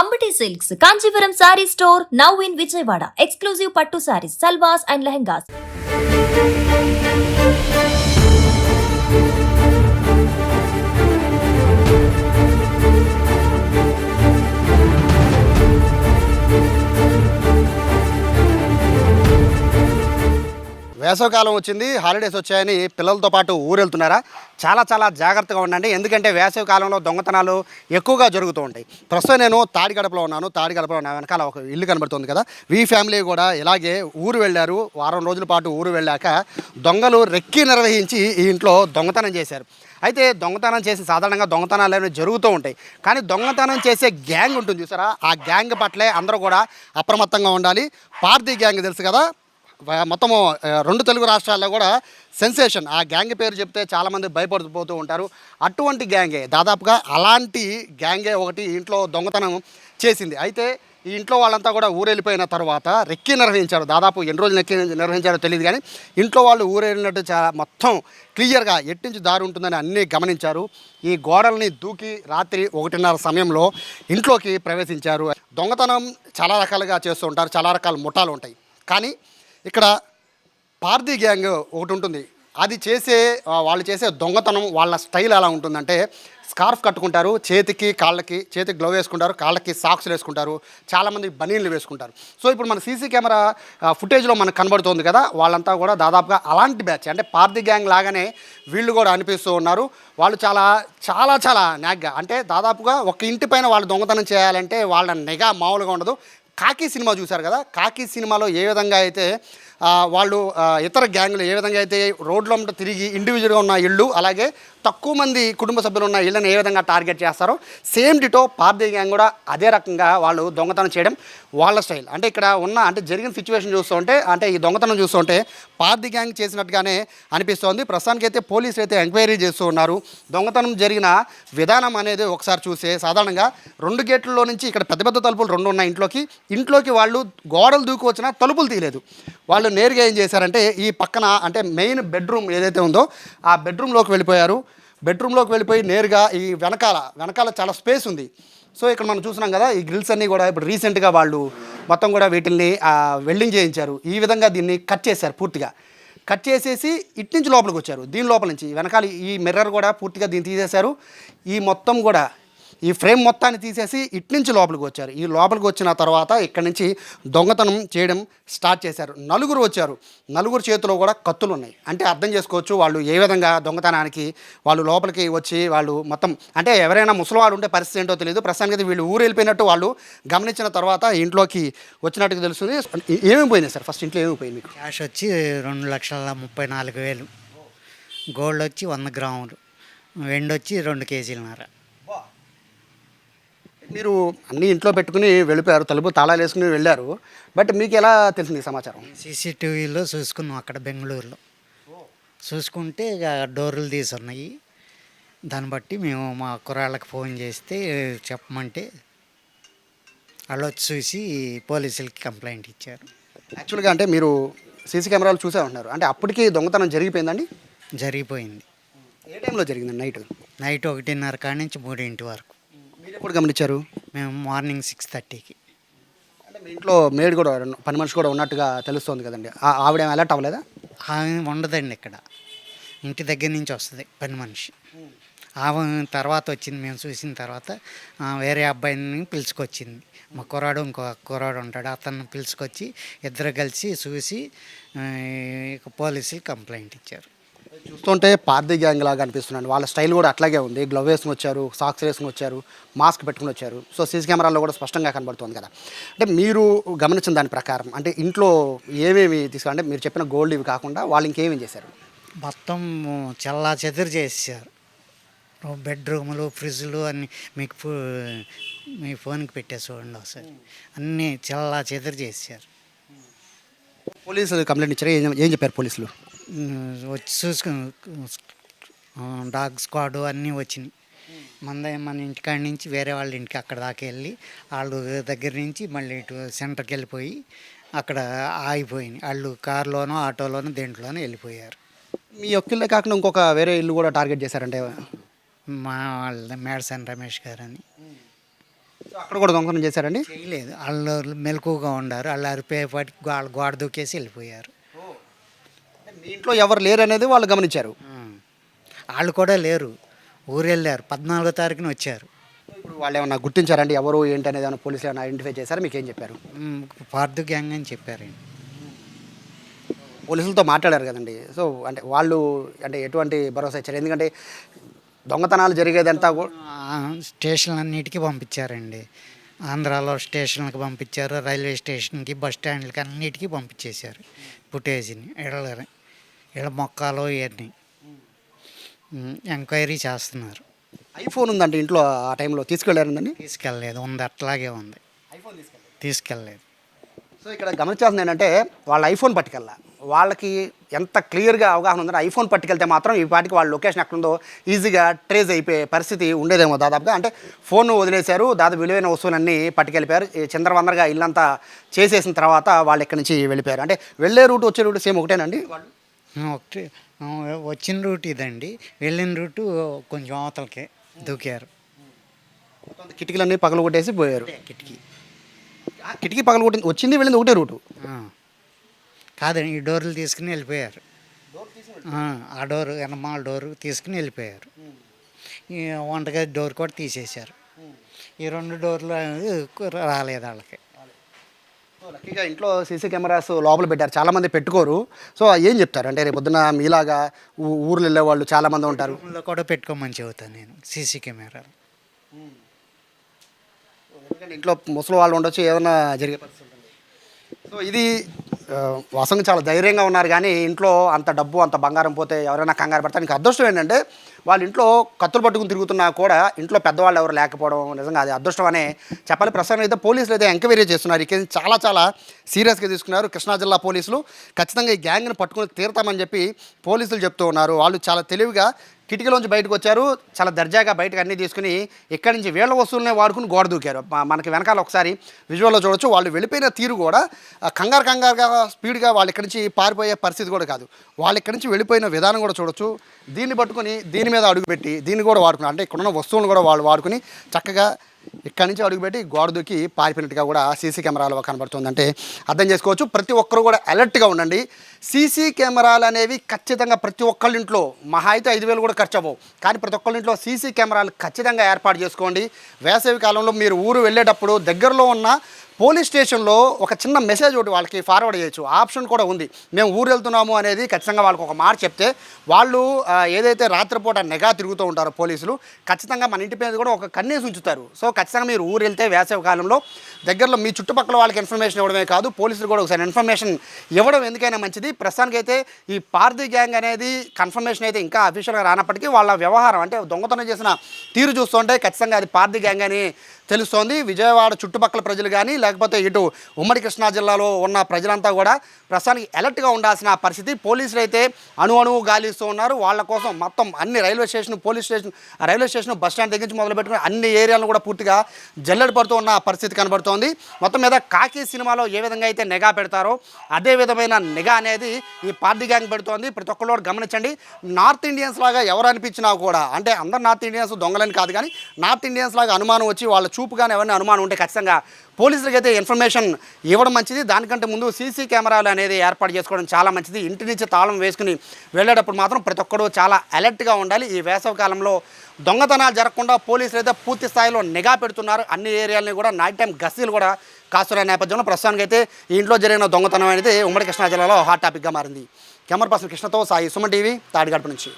Ambati Silks, Kanchipuram Saree Store, now in Vijayawada. Exclusive Pattu Sarees, Salwas and Lehengas. వేసవికాలం వచ్చింది, holidays వచ్చాయని పిల్లలతో పాటు ఊరు వెళ్తున్నారా? చాలా జాగ్రత్తగా ఉండండి. ఎందుకంటే వేసవి కాలంలో దొంగతనాలు ఎక్కువగా జరుగుతూ ఉంటాయి. ప్రస్తుతం నేను తాడిగడపలో ఉన్నాను. తాడిగడపలో నా వెనకాల ఒక ఇల్లు కనబడుతుంది కదా. వీ ఫ్యామిలీ కూడా ఇలాగే ఊరు వెళ్ళారు. వారం రోజుల పాటు ఊరు వెళ్ళాక దొంగలు రెక్కి నిర్వహించి ఈ ఇంట్లో దొంగతనం చేశారు. అయితే దొంగతనం చేసి సాధారణంగా దొంగతనాలు అనేవి జరుగుతూ ఉంటాయి. కానీ దొంగతనం చేసే గ్యాంగ్ ఉంటుంది చూసారా, ఆ గ్యాంగ్ పట్లే అందరూ కూడా అప్రమత్తంగా ఉండాలి. పార్దీ గ్యాంగ్ తెలుసు కదా, మొత్తము 2 తెలుగు రాష్ట్రాల్లో కూడా సెన్సేషన్. ఆ గ్యాంగ్ పేరు చెప్తే చాలామంది భయపడిపోతూ ఉంటారు. అటువంటి గ్యాంగే, దాదాపుగా అలాంటి గ్యాంగే ఒకటి ఇంట్లో దొంగతనం చేసింది. అయితే ఈ ఇంట్లో వాళ్ళంతా కూడా ఊరెళ్ళిపోయిన తర్వాత రెక్కి నిర్వహించారు. దాదాపు ఎన్ని రోజులు రెక్కి నిర్వహించారో తెలియదు, కానీ ఇంట్లో వాళ్ళు ఊరెళ్ళినట్టు మొత్తం క్లియర్గా ఎట్టించి దారి ఉంటుందని అన్నీ గమనించారు. ఈ గోడల్ని దూకి రాత్రి 1:30 సమయంలో ఇంట్లోకి ప్రవేశించారు. దొంగతనం చాలా రకాలుగా చేస్తూ ఉంటారు, చాలా రకాల ముఠాలు ఉంటాయి. కానీ ఇక్కడ పార్దీ గ్యాంగ్ ఒకటి ఉంటుంది. అది వాళ్ళు చేసే దొంగతనం వాళ్ళ స్టైల్ ఎలా ఉంటుందంటే, స్కార్ఫ్ కట్టుకుంటారు, చేతికి గ్లవ్ వేసుకుంటారు, కాళ్ళకి సాక్స్లు వేసుకుంటారు, చాలామంది బనీన్లు వేసుకుంటారు. సో ఇప్పుడు మన సీసీ కెమెరా ఫుటేజ్లో మనకు కనబడుతుంది కదా, వాళ్ళంతా కూడా దాదాపుగా అలాంటి బ్యాచ్. అంటే పార్దీ గ్యాంగ్ లాగానే వీళ్ళు కూడా అనిపిస్తూ ఉన్నారు. వాళ్ళు చాలా నాగ్గా, అంటే దాదాపుగా ఒక ఇంటి పైన వాళ్ళు దొంగతనం చేయాలంటే వాళ్ళ నిఘా మామూలుగా ఉండదు. కాకి సినిమా చూశారు కదా, కాకి సినిమాలో ఏ విధంగా అయితే వాళ్ళు ఇతర గ్యాంగులు ఏ విధంగా అయితే రోడ్లో తిరిగి ఇండివిజువల్గా ఉన్న ఇళ్ళు, అలాగే తక్కువ మంది కుటుంబ సభ్యులు ఉన్న ఇళ్ళని ఏ విధంగా టార్గెట్ చేస్తారో, సేమ్ డిటో పార్దీ గ్యాంగ్ కూడా అదే రకంగా వాళ్ళు దొంగతనం చేయడం వాళ్ళ స్టైల్. అంటే ఇక్కడ అంటే జరిగిన సిచ్యువేషన్ చూస్తుంటే, అంటే ఈ దొంగతనం చూస్తుంటే పార్దీ గ్యాంగ్ చేసినట్టుగానే అనిపిస్తోంది. ప్రస్తుతానికైతే పోలీసులు అయితే ఎంక్వైరీ చేస్తూ ఉన్నారు. దొంగతనం జరిగిన విధానం అనేది ఒకసారి చూస్తే, సాధారణంగా 2 గేట్లలో నుంచి ఇక్కడ పెద్ద తలుపులు 2 ఉన్నాయి ఇంట్లోకి వాళ్ళు గోడలు దూకి వచ్చినా తలుపులు తీయలేదు. వాళ్ళు నేరుగా ఏం చేశారంటే, ఈ పక్కన అంటే మెయిన్ బెడ్రూమ్ ఏదైతే ఉందో ఆ బెడ్రూమ్లోకి వెళ్ళిపోయారు. బెడ్రూమ్లోకి వెళ్ళిపోయి నేరుగా ఈ వెనకాల చాలా స్పేస్ ఉంది. సో ఇక్కడ మనం చూస్తున్నాం కదా, ఈ గ్రిల్స్ అన్నీ కూడా ఇప్పుడు రీసెంట్గా వాళ్ళు మొత్తం కూడా వీటిల్ని వెల్డింగ్ చేయించారు. ఈ విధంగా దీన్ని కట్ చేశారు, పూర్తిగా కట్ చేసేసి ఇటు నుంచి లోపలికి వచ్చారు. దీని లోపల నుంచి వెనకాల ఈ మిర్రర్ కూడా పూర్తిగా దీన్ని తీసేశారు. ఈ మొత్తం కూడా ఈ ఫ్రేమ్ మొత్తాన్ని తీసేసి ఇటు నుంచి లోపలికి వచ్చారు. ఈ లోపలికి వచ్చిన తర్వాత ఇక్కడి నుంచి దొంగతనం చేయడం స్టార్ట్ చేశారు. నలుగురు వచ్చారు. నలుగురు చేతిలో కూడా కత్తులు ఉన్నాయి. అంటే అర్థం చేసుకోవచ్చు వాళ్ళు ఏ విధంగా దొంగతనానికి వాళ్ళు లోపలికి వచ్చి వాళ్ళు మొత్తం, అంటే ఎవరైనా ముసలివాడు ఉంటే పరిస్థితి ఏంటో తెలియదు. ప్రస్తుతానికి వీళ్ళు ఊరు వెళ్ళిపోయినట్టు వాళ్ళు గమనించిన తర్వాత ఇంట్లోకి వచ్చినట్టుగా తెలుస్తుంది. ఏమేమి పోయినాయి సార్? ఫస్ట్ ఇంట్లో ఏమి పోయింది మీకు? క్యాష్ వచ్చి 2,34,000, గోల్డ్ వచ్చి 100 గ్రాములు, వెండి వచ్చి 2 కేజీలన్నర. మీరు అన్నీ ఇంట్లో పెట్టుకుని వెళ్ళిపోయారు, తలుపు తాళాలు వేసుకుని వెళ్ళారు. బట్ మీకు ఎలా తెలిసింది సమాచారం? సీసీటీవీలో చూసుకున్నాం, అక్కడ బెంగళూరులో చూసుకుంటే డోర్లు తీసి ఉన్నాయి. దాన్ని బట్టి మేము మా కుర్రాళ్ళకి ఫోన్ చేస్తే చెప్పమంటే వాళ్ళు వచ్చి చూసి పోలీసులకి కంప్లైంట్ ఇచ్చారు. యాక్చువల్గా అంటే మీరు సీసీ కెమెరాలు చూసే ఉంటున్నారు, అంటే అప్పటికి దొంగతనం జరిగిపోయిందండి? జరిగిపోయింది. ఏ టైంలో జరిగిందండి? నైట్ 1:30 కాడి నుంచి 3 వరకు. మీరు ఎప్పుడు గమనించారు? మేము మార్నింగ్ 6:30కి. అంటే మీ ఇంట్లో మేడ్ కూడా, పని మనిషి కూడా ఉన్నట్టుగా తెలుస్తుంది కదండి, ఆవిడ ఏం అలర్ట్ అవ్వలేదా? ఉండదండి, ఇక్కడ ఇంటి దగ్గర నుంచి వస్తుంది పని మనిషి. ఆమె తర్వాత వచ్చింది, మేము చూసిన తర్వాత వేరే అబ్బాయిని పిలుచుకొచ్చింది. మా కుర్రాడు ఇంకో కుర్రాడు ఉంటాడు, అతన్ని పిలుచుకొచ్చి ఇద్దరు కలిసి చూసి పోలీసులు కంప్లైంట్ ఇచ్చారు. చూస్తుంటే పార్దీ గ్యాంగ్ లాగా అనిపిస్తున్నాను. వాళ్ళ స్టైల్ కూడా అట్లాగే ఉంది. గ్లవ్ వేసుకుని వచ్చారు, సాక్స్ వేసుకుని వచ్చారు, మాస్క్ పెట్టుకుని వచ్చారు. సో సీసీ కెమెరాల్లో కూడా స్పష్టంగా కనబడుతుంది కదా. అంటే మీరు గమనించిన దాని ప్రకారం అంటే ఇంట్లో ఏమేమి అంటే మీరు చెప్పిన గోల్డ్ ఇవి కాకుండా వాళ్ళు ఇంకేమేమి చేశారు? మొత్తం చల్లా చెదురు చేసేసారు. బెడ్రూములు, ఫ్రిడ్జ్లు అన్నీ మీకు మీ ఫోన్కి పెట్టే చూడండి ఒకసారి, అన్నీ చల్లా చెదురు చేసేసారు. పోలీసులు కంప్లైంట్ ఇచ్చారు, ఏం చెప్పారు పోలీసులు? వచ్చి చూసుకుని డాగ్ స్క్వాడు అన్నీ వచ్చినాయి. మన ఇంటికాడి నుంచి వేరే వాళ్ళ ఇంటికి అక్కడ దాకా వెళ్ళి వాళ్ళు దగ్గర నుంచి మళ్ళీ ఇటు సెంటర్కి వెళ్ళిపోయి అక్కడ ఆగిపోయినాయి. వాళ్ళు కారులోనో ఆటోలోనో దేంట్లోనో వెళ్ళిపోయారు. మీ ఒక్కళ్ళే కాకుండా ఇంకొక వేరే ఇల్లు కూడా టార్గెట్ చేశారంటే? మా వాళ్ళ మేడసన్ రమేష్ గారు అని. సో అక్కడ కూడా దొంగతనం చేశారండి. చేయలేదు, వాళ్ళు మెలకుగా ఉన్నారు. వాళ్ళు అరిపోయేపాటికి వాళ్ళు గోడ దూకేసి వెళ్ళిపోయారు. మీ ఇంట్లో ఎవరు లేరు అనేది వాళ్ళు గమనించారు. వాళ్ళు కూడా లేరు, ఊరు వెళ్ళారు. 14వ తారీఖున వచ్చారు. ఇప్పుడు వాళ్ళు ఏమన్నా గుర్తించారండి ఎవరు ఏంటి అనేది, ఏమైనా పోలీసులు ఏమైనా ఐడెంటిఫై చేశారా, మీకు ఏం చెప్పారు? పార్దు గ్యాంగ్ అని చెప్పారండి. పోలీసులతో మాట్లాడారు కదండి. సో అంటే వాళ్ళు అంటే ఎటువంటి భరోసా ఇచ్చారు? ఎందుకంటే దొంగతనాలు జరిగేదంతా కూడా స్టేషన్లన్నిటికీ పంపించారండి. ఆంధ్రాలో స్టేషన్లకు పంపించారు, రైల్వే స్టేషన్కి, బస్ స్టాండ్లకి అన్నిటికీ పంపించేశారు ఫుటేజ్ని. ఇళ్ళ మొక్కలు ఇవన్నీ ఎంక్వైరీ చేస్తున్నారు. ఐఫోన్ ఉందండి ఇంట్లో, ఆ టైంలో తీసుకెళ్ళారండి? తీసుకెళ్ళలేదు, ఉంది అట్లాగే ఉంది, తీసుకెళ్ళలేదు. సో ఇక్కడ గమనించాల్సింది ఏంటంటే వాళ్ళ ఐఫోన్ పట్టుకెళ్ళా, వాళ్ళకి ఎంత క్లియర్గా అవగాహన ఉందంటే ఐఫోన్ పట్టుకెళ్తే మాత్రం ఈ పాటికి వాళ్ళ లొకేషన్ ఎక్కడుందో ఈజీగా ట్రేస్ అయిపోయే పరిస్థితి ఉండేదేమో దాదాపుగా. అంటే ఫోన్ వదిలేశారు, దాదాపు విలువైన వస్తువులన్నీ పట్టుకెళ్ళిపోయారు. ఈ చంద్రవందరగా ఇల్లంతా చేసేసిన తర్వాత వాళ్ళు ఇక్కడి నుంచి వెళ్ళిపోయారు. అంటే వెళ్ళే రూట్ వచ్చే రూట్ సేమ్ ఒకటేనండి? వాళ్ళు ఒకటి వచ్చిన రూట్ ఇదండి, వెళ్ళిన రూటు కొంచెం అవతలకే దూకారు. కిటికీలన్నీ పగలు కొట్టేసి పోయారు. కిటికీ కిటికీ పగలు కొట్టి వచ్చింది వెళ్ళింది ఒకటే రూటు కాదండి, ఈ డోర్లు తీసుకుని వెళ్ళిపోయారు. ఆ డోరు ఎనమాల డోరు తీసుకుని వెళ్ళిపోయారు. ఈ వంటగది డోర్ కూడా తీసేశారు. ఈ 2 డోర్లు రాలేదు వాళ్ళకి. లక్కీగా ఇంట్లో సీసీ కెమెరాస్ లోపల పెట్టారు, చాలామంది పెట్టుకోరు. సో ఏం చెప్తారు అంటే రేపు పొద్దున మీలాగా ఊర్లు వెళ్ళే వాళ్ళు చాలామంది ఉంటారు, రూమ్లో కూడా పెట్టుకోమని చెబుతాను నేను సీసీ కెమెరాలు. ఎందుకంటే ఇంట్లో ముసలి వాళ్ళు ఉండొచ్చు, ఏదైనా జరిగే పరిస్థితి ఉంటుంది. సో ఇది వాస్తవంగా చాలా ధైర్యంగా ఉన్నారు, కానీ ఇంట్లో అంత డబ్బు అంత బంగారం పోతే ఎవరైనా కంగారు పడతారు. ఇంకా అదృష్టం ఏంటంటే వాళ్ళ ఇంట్లో కత్తులు పట్టుకుని తిరుగుతున్నా కూడా ఇంట్లో పెద్దవాళ్ళు ఎవరు లేకపోవడం నిజంగా అది అదృష్టం అనే చెప్పాలి. ప్రస్తుతం అయితే పోలీసులు అయితే ఎంక్వైరీ చేస్తున్నారు. ఈ కేసు చాలా సీరియస్గా తీసుకున్నారు కృష్ణా జిల్లా పోలీసులు. ఖచ్చితంగా ఈ గ్యాంగ్ని పట్టుకుని తీరుతామని చెప్పి పోలీసులు చెప్తూ ఉన్నారు. వాళ్ళు చాలా తెలివిగా కిటికీలోంచి బయటకు వచ్చారు, చాలా దర్జాగా బయటకు అన్నీ తీసుకుని ఇక్కడి నుంచి వీళ్ళ వస్తువులనే వాడుకుని గోడ దూకారు. మనకి వెనకాల ఒకసారి విజువల్లో చూడొచ్చు. వాళ్ళు వెళ్ళిపోయిన తీరు కూడా కంగారుగా స్పీడ్గా వాళ్ళు ఇక్కడి నుంచి పారిపోయే పరిస్థితి కూడా కాదు. వాళ్ళు ఇక్కడి నుంచి వెళ్ళిపోయిన విధానం కూడా చూడొచ్చు. దీన్ని పట్టుకుని దీని మీద అడుగుపెట్టి దీన్ని కూడా వాడుకున్నారు. అంటే ఇక్కడున్న వస్తువులను కూడా వాళ్ళు వాడుకుని చక్కగా ఇక్కడి నుంచి అడుగుపెట్టి గోడ దూకి పారిపోయినట్టుగా కూడా సీసీ కెమెరాలో కనబడుతుంది. అంటే అర్థం చేసుకోవచ్చు. ప్రతి ఒక్కరు కూడా అలర్ట్గా ఉండండి. సీసీ కెమెరాలు అనేవి ఖచ్చితంగా ప్రతి ఒక్కళ్ళ ఇంట్లో మహా అయితే 5,000 కూడా ఖర్చు అవ్వవు, కానీ ప్రతి ఒక్కళ్ళ ఇంట్లో సీసీ కెమెరాలు ఖచ్చితంగా ఏర్పాటు చేసుకోండి. వేసవి కాలంలో మీరు ఊరు వెళ్ళేటప్పుడు దగ్గరలో ఉన్న పోలీస్ స్టేషన్లో ఒక చిన్న మెసేజ్ ఒకటి వాళ్ళకి ఫార్వర్డ్ చేయొచ్చు, ఆప్షన్ కూడా ఉంది. మేము ఊరు వెళ్తున్నాము అనేది ఖచ్చితంగా వాళ్ళకి ఒక మాట చెప్తే వాళ్ళు ఏదైతే రాత్రిపూట నిఘా తిరుగుతూ ఉంటారో పోలీసులు, ఖచ్చితంగా మన ఇంటి మీద కూడా ఒక కన్నేసి ఉంచుతారు. సో ఖచ్చితంగా మీరు ఊరు వెళ్తే వేసవి కాలంలో దగ్గరలో మీ చుట్టుపక్కల వాళ్ళకి ఇన్ఫర్మేషన్ ఇవ్వడమే కాదు, పోలీసులు కూడా ఒకసారి ఇన్ఫర్మేషన్ ఇవ్వడం ఎందుకైనా మంచిది. ప్రస్తుతానికైతే ఈ పార్థీ గ్యాంగ్ అనేది కన్ఫర్మేషన్ అయితే ఇంకా అఫీషియల్గా రానప్పటికీ వాళ్ళ వ్యవహారం అంటే దొంగతనం చేసిన తీరు చూస్తుంటే ఖచ్చితంగా అది పార్థీ గ్యాంగ్ అని తెలుస్తోంది. విజయవాడ చుట్టుపక్కల ప్రజలు కానీ లేకపోతే ఇటు ఉమ్మడి కృష్ణా జిల్లాలో ఉన్న ప్రజలంతా కూడా ప్రస్తుతానికి అలర్ట్గా ఉండాల్సిన పరిస్థితి. పోలీసులు అయితే అణువు గాలిస్తూ ఉన్నారు. వాళ్ళ కోసం మొత్తం అన్ని railway station, police station, railway station, bus stand దగ్గర నుంచి మొదలుపెట్టుకుని అన్ని ఏరియాలను కూడా పూర్తిగా జల్లెడ పడుతూ ఉన్న పరిస్థితి కనబడుతోంది. మొత్తం మీద కాకి సినిమాలో ఏ విధంగా అయితే నిఘా పెడతారో అదే విధమైన నిఘా అనేది ఈ పార్టీ గ్యాంగ్ పెడుతోంది. ప్రతి ఒక్కరు కూడా గమనించండి. నార్త్ ఇండియన్స్ లాగా ఎవరు అనిపించినా కూడా, అంటే అందరు నార్త్ ఇండియన్స్ దొంగలని కాదు, కానీ నార్త్ ఇండియన్స్ లాగా అనుమానం వచ్చి వాళ్ళ చూపు కానీ ఎవరిని అనుమానం ఉంటే ఖచ్చితంగా పోలీసులకి అయితే ఇన్ఫర్మేషన్ ఇవ్వడం మంచిది. దానికంటే ముందు సీసీ కెమెరాలు అనేది ఏర్పాటు చేసుకోవడం చాలా మంచిది. ఇంటి నుంచి తాళం వేసుకుని వెళ్ళేటప్పుడు మాత్రం ప్రతి ఒక్కరు చాలా అలర్ట్గా ఉండాలి. ఈ వేసవి కాలంలో దొంగతనాలు జరగకుండా పోలీసులు అయితే పూర్తి స్థాయిలో నిఘా పెడుతున్నారు. అన్ని ఏరియాలని కూడా నైట్ టైం గస్తీలు కూడా కాస్తున్న నేపథ్యంలో ప్రస్తుతానికి అయితే ఈ ఇంట్లో జరిగిన దొంగతనం అనేది ఉమ్మడి కృష్ణా జిల్లాలో హాట్ టాపిక్గా మారింది. కెమెరా పర్సన్ కృష్ణతో సాయి, సుమన్ టీవీ, తాడిగడప నుంచి.